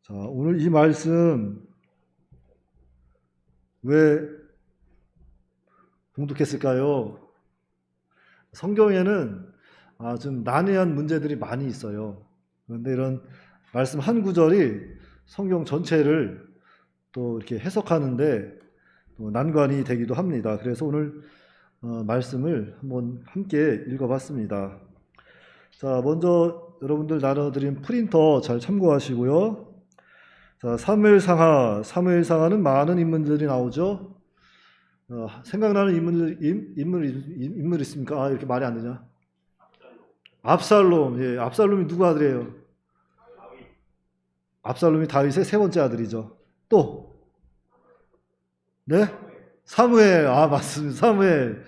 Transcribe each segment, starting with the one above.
자, 오늘 이 말씀 왜 봉독했을까요? 성경에는 좀 난해한 문제들이 많이 있어요. 그런데 이런 말씀 한 구절이 성경 전체를 또 이렇게 해석하는데 또 난관이 되기도 합니다. 그래서 오늘 말씀을 한번 함께 읽어봤습니다. 자, 먼저 여러분들 나눠드린 프린터 잘 참고하시고요. 자, 사무엘상하는 많은 인물들이 나오죠. 생각나는 인물 있습니까? 이렇게 말이 안 되냐? 압살롬. 예, 압살롬이 누구 아들이에요? 압살롬이 다윗의 세 번째 아들이죠. 또, 네? 사무엘. 맞습니다. 사무엘.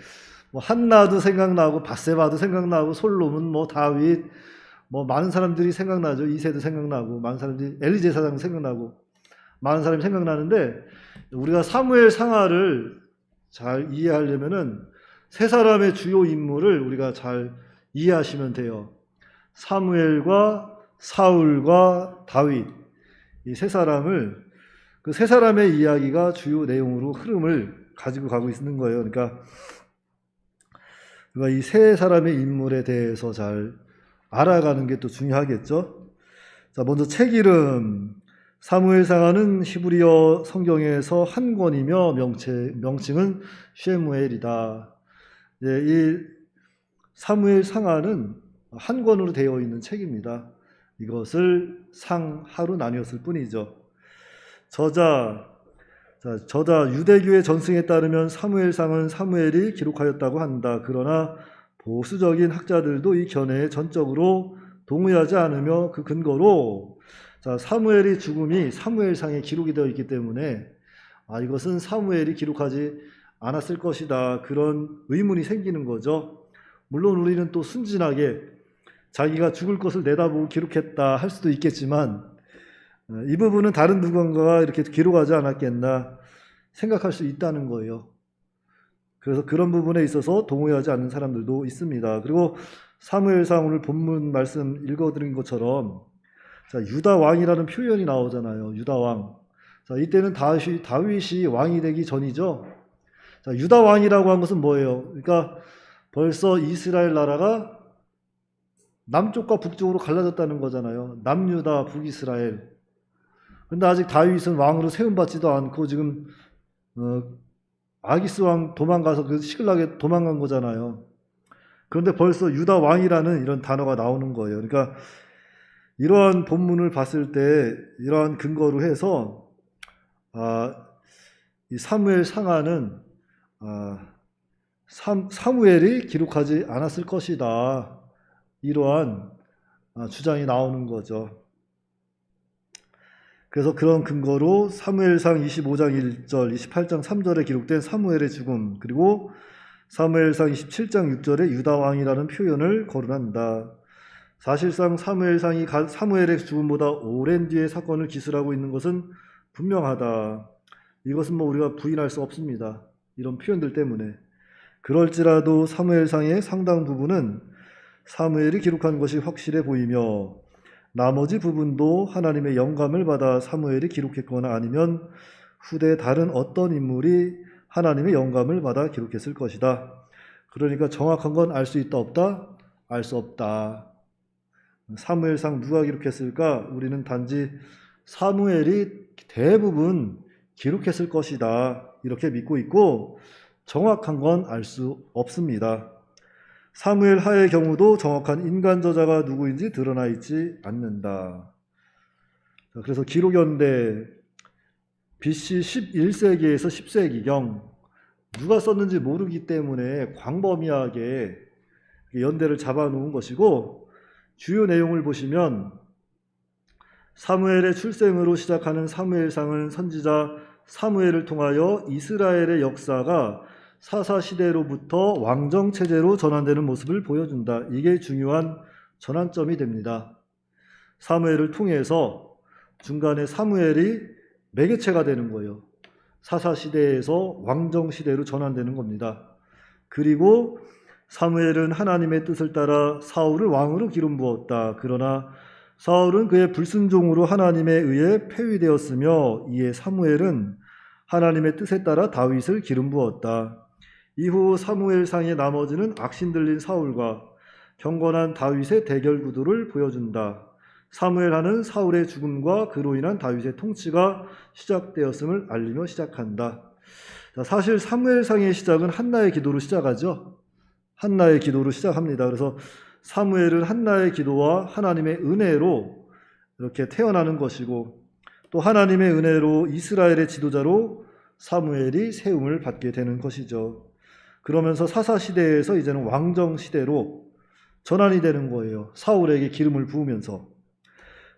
뭐 한나도 생각나고 밧세바도 생각나고 솔로몬, 다윗, 많은 사람들이 생각나죠. 이새도 생각나고 많은 사람들이 엘리제 사장도 생각나고 많은 사람이 생각나는데 우리가 사무엘 상하를 잘 이해하려면은 세 사람의 주요 인물을 우리가 잘 이해하시면 돼요. 사무엘과 사울과 다윗, 이 세 사람을 그 세 사람의 이야기가 주요 내용으로 흐름을 가지고 가고 있는 거예요. 그러니까 이 세 사람의 인물에 대해서 잘 알아가는 게 또 중요하겠죠. 자, 먼저 책 이름. 사무엘상하는 히브리어 성경에서 한 권이며 명칭은 쉐무엘이다. 예, 이 사무엘상하는 한 권으로 되어 있는 책입니다. 이것을 상하로 나뉘었을 뿐이죠. 저자 유대교의 전승에 따르면 사무엘상은 사무엘이 기록하였다고 한다. 그러나 보수적인 학자들도 이 견해에 전적으로 동의하지 않으며 그 근거로 사무엘의 죽음이 사무엘상에 기록이 되어 있기 때문에 이것은 사무엘이 기록하지 않았을 것이다. 그런 의문이 생기는 거죠. 물론 우리는 또 순진하게 자기가 죽을 것을 내다보고 기록했다 할 수도 있겠지만 이 부분은 다른 누군가가 이렇게 기록하지 않았겠나 생각할 수 있다는 거예요. 그래서 그런 부분에 있어서 동의하지 않는 사람들도 있습니다. 그리고 사무엘상 오늘 본문 말씀 읽어드린 것처럼 유다 왕이라는 표현이 나오잖아요. 유다 왕. 이때는 다윗이 왕이 되기 전이죠. 유다 왕이라고 한 것은 뭐예요? 그러니까 벌써 이스라엘 나라가 남쪽과 북쪽으로 갈라졌다는 거잖아요. 남유다, 북이스라엘. 근데 아직 다윗은 왕으로 세움받지도 않고 지금 아기스 왕 도망가서 그 시글락에 도망간 거잖아요. 그런데 벌써 유다 왕이라는 이런 단어가 나오는 거예요. 그러니까 이러한 본문을 봤을 때 이러한 근거로 해서 이 사무엘 상하는 사무엘이 기록하지 않았을 것이다. 이러한 주장이 나오는 거죠. 그래서 그런 근거로 사무엘상 25장 1절, 28장 3절에 기록된 사무엘의 죽음, 그리고 사무엘상 27장 6절에 유다 왕이라는 표현을 거론한다. 사실상 사무엘상이 사무엘의 죽음보다 오랜 뒤에 사건을 기술하고 있는 것은 분명하다. 이것은 우리가 부인할 수 없습니다. 이런 표현들 때문에. 그럴지라도 사무엘상의 상당 부분은 사무엘이 기록한 것이 확실해 보이며 나머지 부분도 하나님의 영감을 받아 사무엘이 기록했거나 아니면 후대 다른 어떤 인물이 하나님의 영감을 받아 기록했을 것이다. 그러니까 정확한 건 알 수 있다 없다? 알 수 없다. 사무엘상 누가 기록했을까? 우리는 단지 사무엘이 대부분 기록했을 것이다. 이렇게 믿고 있고 정확한 건 알 수 없습니다. 사무엘 하의 경우도 정확한 인간 저자가 누구인지 드러나 있지 않는다. 그래서 기록연대 BC 11세기에서 10세기경 누가 썼는지 모르기 때문에 광범위하게 연대를 잡아놓은 것이고 주요 내용을 보시면 사무엘의 출생으로 시작하는 사무엘상은 선지자 사무엘을 통하여 이스라엘의 역사가 사사시대로부터 왕정체제로 전환되는 모습을 보여준다. 이게 중요한 전환점이 됩니다. 사무엘을 통해서 중간에 사무엘이 매개체가 되는 거예요. 사사시대에서 왕정시대로 전환되는 겁니다. 그리고 사무엘은 하나님의 뜻을 따라 사울을 왕으로 기름 부었다. 그러나 사울은 그의 불순종으로 하나님에 의해 폐위되었으며 이에 사무엘은 하나님의 뜻에 따라 다윗을 기름 부었다. 이후 사무엘상의 나머지는 악신 들린 사울과 경건한 다윗의 대결 구도를 보여준다. 사무엘하는 사울의 죽음과 그로 인한 다윗의 통치가 시작되었음을 알리며 시작한다. 자, 사실 사무엘상의 시작은 한나의 기도로 시작하죠. 한나의 기도로 시작합니다. 그래서 사무엘은 한나의 기도와 하나님의 은혜로 이렇게 태어나는 것이고 또 하나님의 은혜로 이스라엘의 지도자로 사무엘이 세움을 받게 되는 것이죠. 그러면서 사사시대에서 이제는 왕정시대로 전환이 되는 거예요. 사울에게 기름을 부으면서.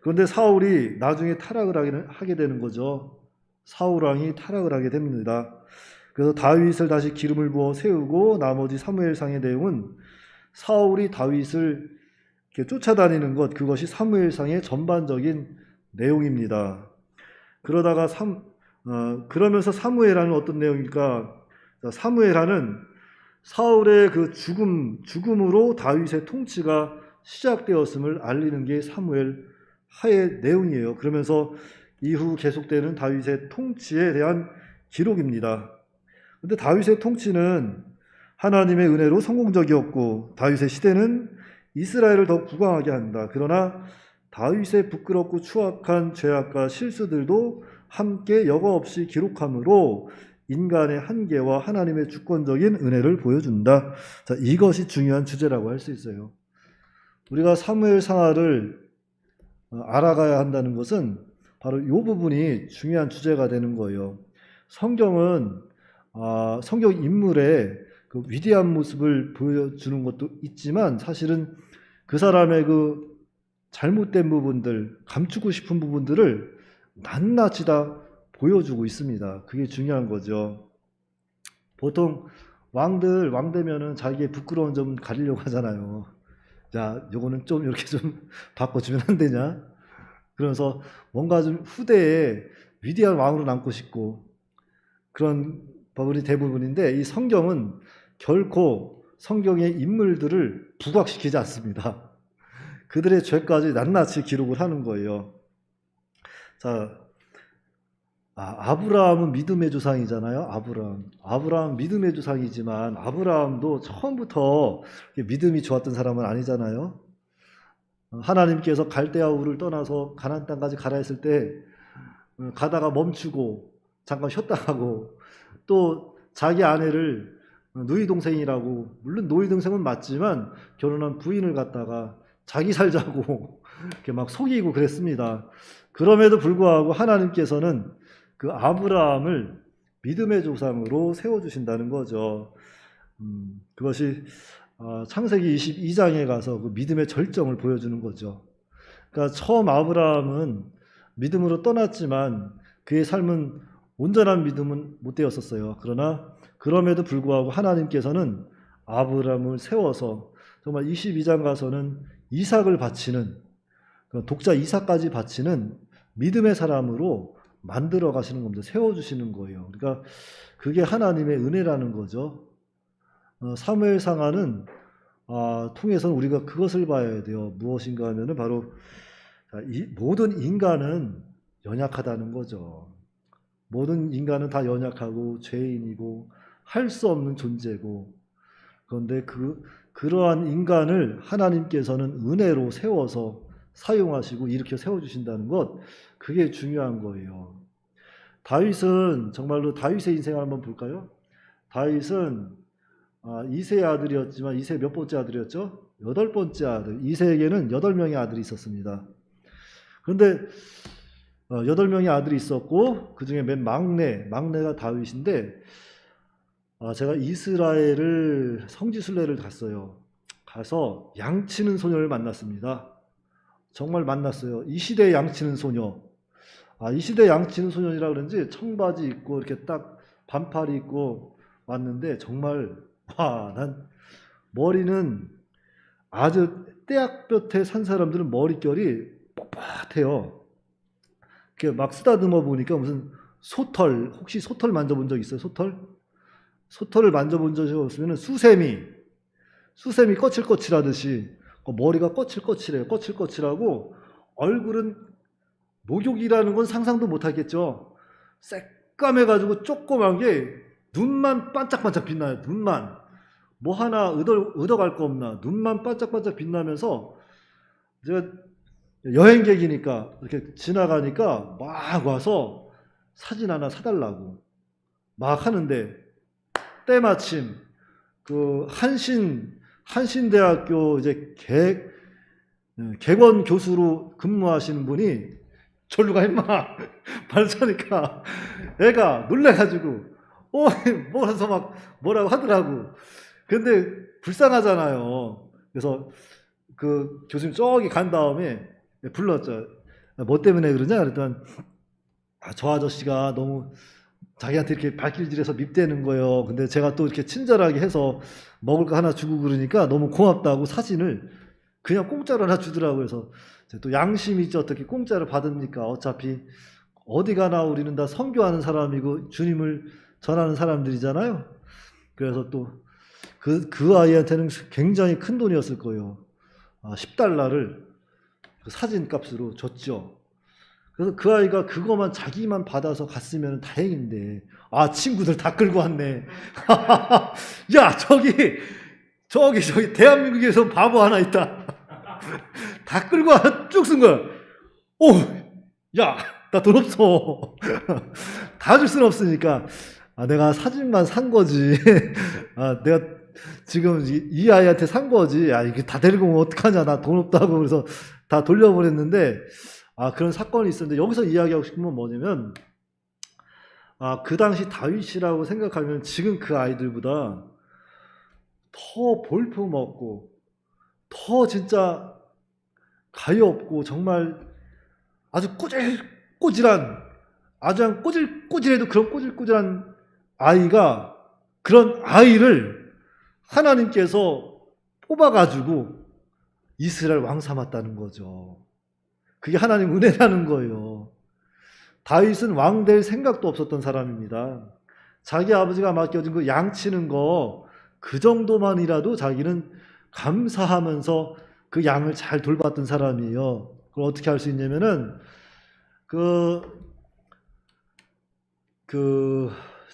그런데 사울이 나중에 타락을 하게 되는 거죠. 사울왕이 타락을 하게 됩니다. 그래서 다윗을 다시 기름을 부어 세우고 나머지 사무엘상의 내용은 사울이 다윗을 이렇게 쫓아다니는 것, 그것이 사무엘상의 전반적인 내용입니다. 그러면서 사무엘하는 어떤 내용일까? 사무엘하는 사울의 그 죽음으로 다윗의 통치가 시작되었음을 알리는 게 사무엘 하의 내용이에요. 그러면서 이후 계속되는 다윗의 통치에 대한 기록입니다. 그런데 다윗의 통치는 하나님의 은혜로 성공적이었고 다윗의 시대는 이스라엘을 더 부강하게 한다. 그러나 다윗의 부끄럽고 추악한 죄악과 실수들도 함께 여과 없이 기록함으로 인간의 한계와 하나님의 주권적인 은혜를 보여준다. 자, 이것이 중요한 주제라고 할 수 있어요. 우리가 사무엘 상하를 알아가야 한다는 것은 바로 이 부분이 중요한 주제가 되는 거예요. 성경은 성경 인물의 그 위대한 모습을 보여주는 것도 있지만 사실은 그 사람의 그 잘못된 부분들, 감추고 싶은 부분들을 낱낱이 다 보여주고 있습니다. 그게 중요한 거죠. 보통 왕 되면은 자기의 부끄러운 점 가리려고 하잖아요. 야, 요거는 좀 이렇게 좀 바꿔주면 안 되냐? 그러면서 뭔가 좀 후대에 위대한 왕으로 남고 싶고 그런 부분이 대부분인데 이 성경은 결코 성경의 인물들을 부각시키지 않습니다. 그들의 죄까지 낱낱이 기록을 하는 거예요. 자, 아브라함은 믿음의 조상이잖아요. 아브라함 믿음의 조상이지만 아브라함도 처음부터 믿음이 좋았던 사람은 아니잖아요. 하나님께서 갈대아 우를 떠나서 가나안 땅까지 가라 했을 때 가다가 멈추고 잠깐 쉬었다 하고 또 자기 아내를 누이 동생이라고, 물론 누이 동생은 맞지만 결혼한 부인을 갖다가 자기 살자고 이렇게 막 속이고 그랬습니다. 그럼에도 불구하고 하나님께서는 그 아브라함을 믿음의 조상으로 세워주신다는 거죠. 그것이 창세기 22장에 가서 그 믿음의 절정을 보여주는 거죠. 그러니까 처음 아브라함은 믿음으로 떠났지만 그의 삶은 온전한 믿음은 못 되었었어요. 그러나 그럼에도 불구하고 하나님께서는 아브라함을 세워서 정말 22장 가서는 이삭을 바치는, 독자 이삭까지 바치는 믿음의 사람으로 만들어 가시는 겁니다. 세워주시는 거예요. 그러니까 그게 하나님의 은혜라는 거죠. 사무엘 상하는 통해서는 우리가 그것을 봐야 돼요. 무엇인가 하면은 바로 모든 인간은 연약하다는 거죠. 모든 인간은 다 연약하고 죄인이고 할 수 없는 존재고, 그런데 그러한 인간을 하나님께서는 은혜로 세워서 사용하시고 일으켜 세워주신다는 것, 그게 중요한 거예요. 다윗은 정말로 다윗의 인생을 한번 볼까요? 다윗은 이세의 아들이었지만 이세 몇 번째 아들이었죠? 8번째 아들. 이세에게는 8명의 아들이 있었습니다. 그런데 8명의 아들이 있었고 그 중에 맨 막내가 다윗인데 제가 이스라엘을 성지순례를 갔어요. 가서 양치는 소녀를 만났습니다. 정말 만났어요. 이 시대의 양치는 소녀. 이 시대 양치는 소년이라 그런지 청바지 입고 이렇게 딱 반팔이 입고 왔는데 정말 난 머리는 아주 떼약볕에 산 사람들은 머릿결이 뻣뻣해요. 이렇게 막 쓰다듬어 보니까 무슨 소털, 혹시 소털 만져본 적 있어요? 소털을 만져본 적이 없으면 수세미 거칠거칠하듯이 머리가 거칠거칠해요. 거칠거칠하고 얼굴은 목욕이라는 건 상상도 못하겠죠. 새까매가지고 조그만 게 눈만 반짝반짝 빛나요. 눈만. 뭐 하나 얻어갈 거 없나. 눈만 반짝반짝 빛나면서 제가 여행객이니까 이렇게 지나가니까 막 와서 사진 하나 사달라고 막 하는데 때마침 그 한신대학교 이제 객원 교수로 근무하시는 분이 절로 가 임마 발사니까 애가 놀래가지고 뭐라서 막 뭐라고 하더라고. 근데 불쌍하잖아요. 그래서 그 교수님 저기 간 다음에 불렀죠. 뭐 때문에 그러냐 그랬더니 저 아저씨가 너무 자기한테 이렇게 발길질해서 밉대는 거예요. 근데 제가 또 이렇게 친절하게 해서 먹을 거 하나 주고 그러니까 너무 고맙다고 사진을 그냥 공짜로 하나 주더라고요. 그래서 또 양심이 있죠. 어떻게 공짜로 받습니까? 어차피 어디 가나 우리는 다 선교하는 사람이고 주님을 전하는 사람들이잖아요. 그래서 또 그 아이한테는 굉장히 큰 돈이었을 거예요. 10달러를 그 사진 값으로 줬죠. 그래서 그 아이가 그거만 자기만 받아서 갔으면 다행인데 친구들 다 끌고 왔네. 야 저기 대한민국에서 바보 하나 있다. 다 끌고 와 쭉 쓴 거야. 야 나 돈 없어. 다 줄 수는 없으니까 내가 사진만 산 거지. 내가 지금 이 아이한테 산 거지. 이게 다 데리고 오면 어떡하냐. 나 돈 없다고. 그래서 다 돌려보냈는데 그런 사건이 있었는데 여기서 이야기하고 싶은 건 뭐냐면 그 당시 다윗이라고 생각하면 지금 그 아이들보다 더 볼품없고 더 진짜 가엾고 정말 아주 꼬질꼬질한 아주 꼬질꼬질해도 그런 꼬질꼬질한 아이가 그런 아이를 하나님께서 뽑아가지고 이스라엘 왕 삼았다는 거죠. 그게 하나님 은혜라는 거예요. 다윗은 왕 될 생각도 없었던 사람입니다. 자기 아버지가 맡겨준 그 양치는 거 그 정도만이라도 자기는 감사하면서 그 양을 잘 돌봤던 사람이에요. 그걸 어떻게 할 수 있냐면은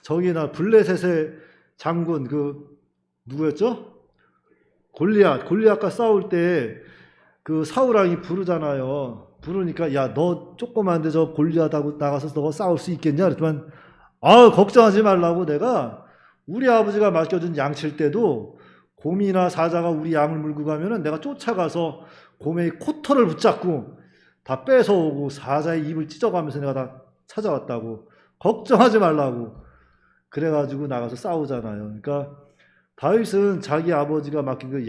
저기나 블레셋의 장군 누구였죠? 골리앗과 싸울 때 그 사울 왕이 부르잖아요. 부르니까 야 너 조그만데 저 골리앗하고 나가서 너 싸울 수 있겠냐? 그랬더니 걱정하지 말라고 내가 우리 아버지가 맡겨준 양칠 때도 곰이나 사자가 우리 양을 물고 가면은 내가 쫓아가서 곰의 코털을 붙잡고 다 뺏어오고 사자의 입을 찢어가면서 내가 다 찾아왔다고. 걱정하지 말라고. 그래가지고 나가서 싸우잖아요. 그러니까 다윗은 자기 아버지가 맡긴 그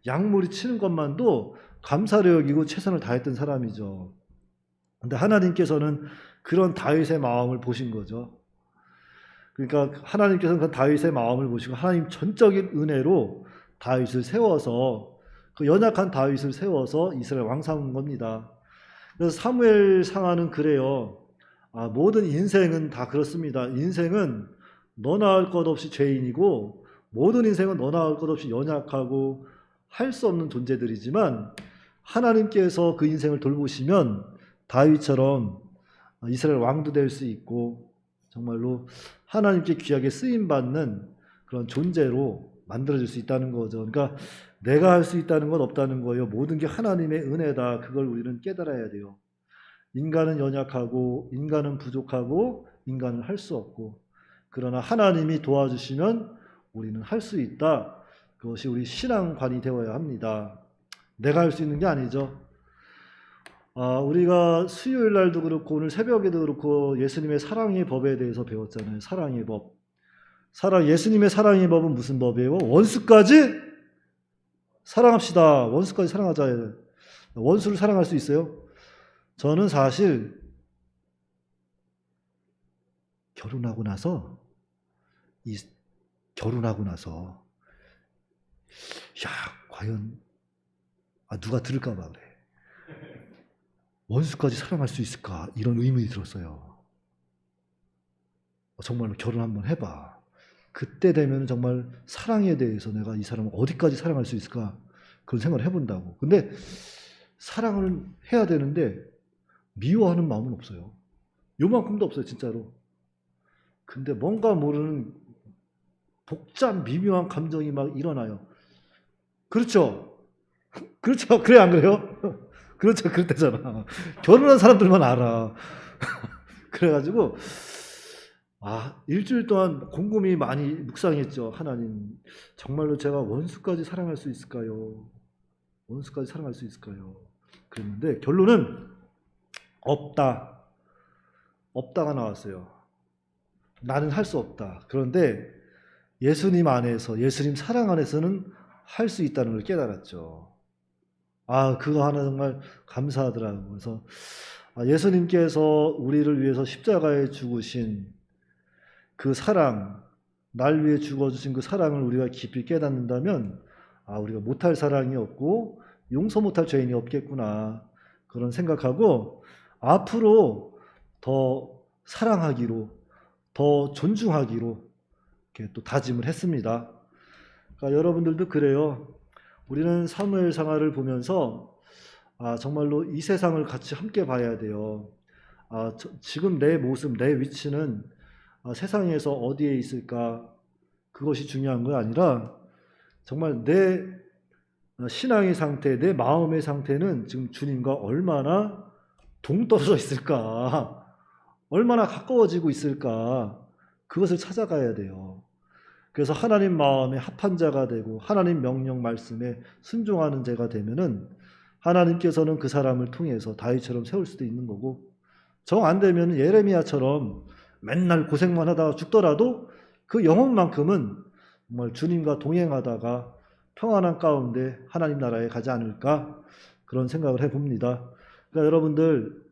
양무리 치는 것만도 감사를 여기고 최선을 다했던 사람이죠. 근데 하나님께서는 그런 다윗의 마음을 보신 거죠. 그러니까 하나님께서는 그 다윗의 마음을 보시고 하나님 전적인 은혜로 다윗을 세워서 그 연약한 다윗을 세워서 이스라엘 왕 삼은 겁니다. 그래서 사무엘 상하는 그래요. 모든 인생은 다 그렇습니다. 인생은 너나 할 것 없이 죄인이고 모든 인생은 너나 할 것 없이 연약하고 할 수 없는 존재들이지만 하나님께서 그 인생을 돌보시면 다윗처럼 이스라엘 왕도 될 수 있고 정말로 하나님께 귀하게 쓰임받는 그런 존재로 만들어질 수 있다는 거죠. 그러니까 내가 할 수 있다는 건 없다는 거예요. 모든 게 하나님의 은혜다. 그걸 우리는 깨달아야 돼요. 인간은 연약하고 인간은 부족하고 인간은 할 수 없고 그러나 하나님이 도와주시면 우리는 할 수 있다. 그것이 우리 신앙관이 되어야 합니다. 내가 할 수 있는 게 아니죠. 우리가 수요일 날도 그렇고 오늘 새벽에도 그렇고 예수님의 사랑의 법에 대해서 배웠잖아요. 사랑의 법. 예수님의 사랑의 법은 무슨 법이에요? 원수까지 사랑합시다. 원수까지 사랑하자. 원수를 사랑할 수 있어요? 저는 사실 결혼하고 나서 과연 누가 들을까 봐 그래. 원수까지 사랑할 수 있을까? 이런 의문이 들었어요. 정말로 결혼 한번 해봐. 그때 되면 정말 사랑에 대해서 내가 이 사람을 어디까지 사랑할 수 있을까? 그런 생각을 해본다고. 근데 사랑을 해야 되는데 미워하는 마음은 없어요. 요만큼도 없어요, 진짜로. 근데 뭔가 모르는 복잡 미묘한 감정이 막 일어나요. 그렇죠? 그렇죠? 그래, 안 그래요? 그렇죠, 그렇대잖아. 결혼한 사람들만 알아. 그래가지고 일주일 동안 곰곰이 많이 묵상했죠. 하나님, 정말로 제가 원수까지 사랑할 수 있을까요? 원수까지 사랑할 수 있을까요? 그랬는데 결론은 없다. 없다가 나왔어요. 나는 할 수 없다. 그런데 예수님 안에서, 예수님 사랑 안에서는 할 수 있다는 걸 깨달았죠. 그거 하나 정말 감사하더라고요. 그래서 예수님께서 우리를 위해서 십자가에 죽으신 그 사랑, 날 위해 죽어주신 그 사랑을 우리가 깊이 깨닫는다면 우리가 못할 사랑이 없고 용서 못할 죄인이 없겠구나, 그런 생각하고 앞으로 더 사랑하기로, 더 존중하기로 이렇게 또 다짐을 했습니다. 그러니까 여러분들도 그래요. 우리는 사무엘상하를 보면서 정말로 이 세상을 같이 함께 봐야 돼요. 지금 내 모습, 내 위치는 세상에서 어디에 있을까, 그것이 중요한 거 아니라 정말 내 신앙의 상태, 내 마음의 상태는 지금 주님과 얼마나 동떨어져 있을까, 얼마나 가까워지고 있을까, 그것을 찾아가야 돼요. 그래서 하나님 마음에 합한 자가 되고 하나님 명령 말씀에 순종하는 자가 되면은 하나님께서는 그 사람을 통해서 다윗처럼 세울 수도 있는 거고, 정 안 되면 예레미야처럼 맨날 고생만 하다가 죽더라도 그 영혼만큼은 정말 주님과 동행하다가 평안한 가운데 하나님 나라에 가지 않을까, 그런 생각을 해봅니다. 그러니까 여러분들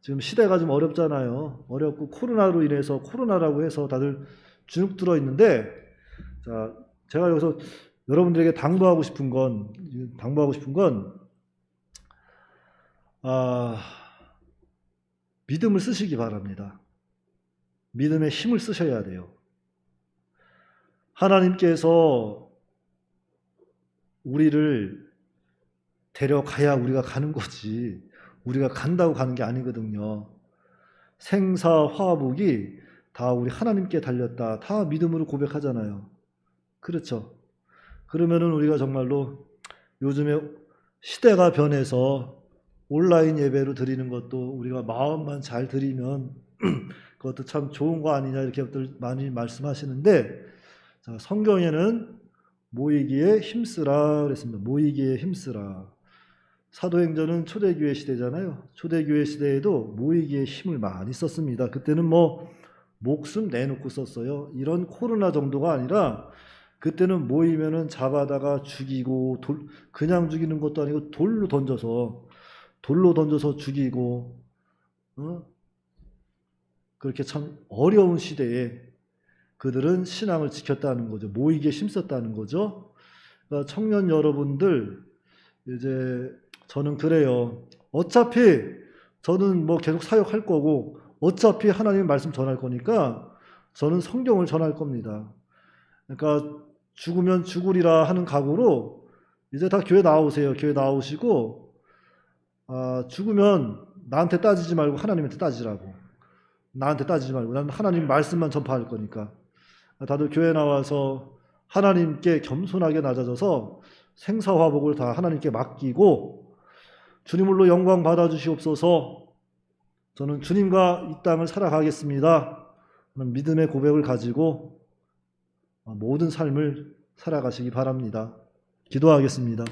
지금 시대가 좀 어렵잖아요. 어렵고 코로나로 인해서, 코로나라고 해서 다들 주눅 들어 있는데, 제가 여기서 여러분들에게 당부하고 싶은 건 믿음을 쓰시기 바랍니다. 믿음의 힘을 쓰셔야 돼요. 하나님께서 우리를 데려가야 우리가 가는 거지, 우리가 간다고 가는 게 아니거든요. 생사화복이 다 우리 하나님께 달렸다, 다 믿음으로 고백하잖아요. 그렇죠? 그러면은 우리가 정말로 요즘에 시대가 변해서 온라인 예배로 드리는 것도 우리가 마음만 잘 드리면 그것도 참 좋은 거 아니냐, 이렇게 많이 말씀하시는데, 성경에는 모이기에 힘쓰라 그랬습니다. 모이기에 힘쓰라. 사도행전은 초대교회 시대잖아요. 초대교회 시대에도 모이기에 힘을 많이 썼습니다. 그때는 목숨 내놓고 썼어요. 이런 코로나 정도가 아니라 그때는 모이면은 잡아다가 죽이고, 그냥 죽이는 것도 아니고 돌로 던져서 죽이고, 그렇게 참 어려운 시대에 그들은 신앙을 지켰다는 거죠. 모이기에 힘썼다는 거죠. 그러니까 청년 여러분들, 이제 저는 그래요. 어차피 저는 계속 사역할 거고, 어차피 하나님의 말씀 전할 거니까 저는 성경을 전할 겁니다. 그러니까 죽으면 죽으리라 하는 각오로 이제 다 교회 나오세요. 교회 나오시고 죽으면 나한테 따지지 말고 하나님한테 따지라고. 나한테 따지지 말고, 나는 하나님 말씀만 전파할 거니까. 다들 교회 나와서 하나님께 겸손하게 낮아져서 생사화복을 다 하나님께 맡기고 주님으로 영광 받아주시옵소서, 저는 주님과 이 땅을 살아가겠습니다, 그런 믿음의 고백을 가지고 모든 삶을 살아가시기 바랍니다. 기도하겠습니다.